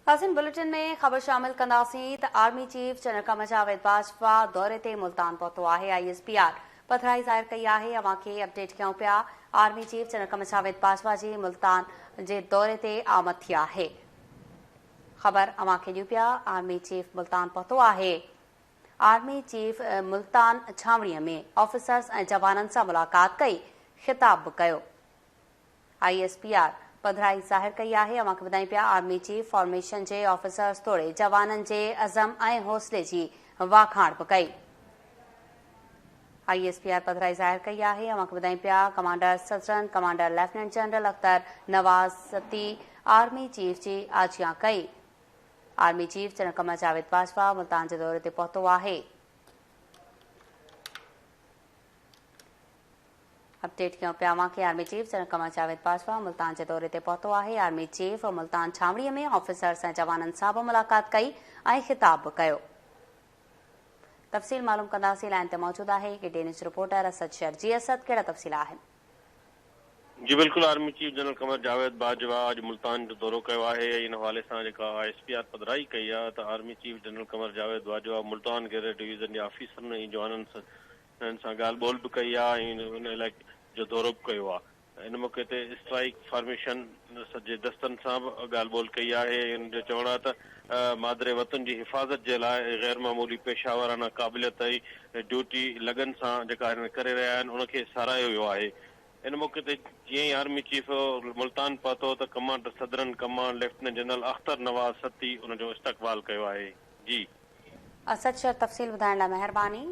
नाज़रीन बुलेटिन में ख़बर शामिल कंदासीं त army chief general Qamar Javed Bajwa दौरे ते मुल्तान पहुतो आहे। ISPR पथराई ज़ाहिर कई आहे। अवां खे अपडेट कयूं पिया। Army chief general Qamar Javed Bajwa जी मुल्तान जे दौरे ते आमद थी आहे। ख़बर अवां खे ॾियूं पिया। आर्मी चीफ मुल्तान पहुतो आहे। आर्मी चीफ मुल्तान छावणीअ में ऑफिसर्स ऐं जवाननि सां मुलाक़ात कई, ख़िताब बि कयो। ISPR पधराई ज़ाहिर कई आहे। अवां खे ॿुधायूं पिया आर्मी चीफ फॉर्मेशन जे ऑफिसर्स तोड़े जवाननि जे अज़म ऐं हौसले जी वाखाण बि कई। ISPR पधराई ज़ाहिर कई आहे। अवां खे ॿुधायूं पिया commander southern commander lieutenant general Akhtar नवाज़ती आर्मी चीफ जी आजियां कई। Army chief general Qamar Javed Bajwa Multan जे दौरे ते पहुतो आहे। अपडेट कयूं पिया अवां खे army chief general Qamar Javed Bajwa Multan जे दौरे ते पहुतो आहे। आर्मी चीफ मुल्तान छावणीअ में ऑफिसर्स ऐं जवाननि सां बि मुलाक़ात कई ऐं ख़िताब बि कयो। तफ़सील मालूम कंदासीं। लाइन ते मौजूद आहे के न्यूज़ रिपोर्टर असद शेर। जी असद, कहिड़ा तफ़सील आहिनि? जी बिल्कुल, army chief general Qamar Javed Bajwa अॼु मुल्तान जो दौरो कयो आहे। इन हवाले सां जेका ISPR पधराई कई आहे त army chief general Qamar Javed Bajwa Multan गैरेड division जे ऑफिसरनि ऐं जवाननि सां ॻाल्हि ॿोल बि कई आहे ऐं उन इलाइक़े जो दौरो बि कयो आहे। इन मौक़े ते स्ट्राइक फॉर्मेशन जे दस्तनि सां बि ॻाल्हि ॿोल कई आहे। इन जो चवणु आहे त मादरे वतन जी हिफ़ाज़त जे लाइ गैर मामूली पेशावराना क़ाबिलियत ऐं ड्यूटी लगन सां जेका हिन करे रहिया आहिनि उनखे साराहियो वियो आहे। इन मौक़े ते जीअं ई आर्मी चीफ मुल्तान पहुतो त commander southern command lieutenant general Akhtar नवाज़ती उनजो इस्तक़बाल कयो आहे। जी असद शेर, तफ़सील ॿुधाइण लाइ महिरबानी।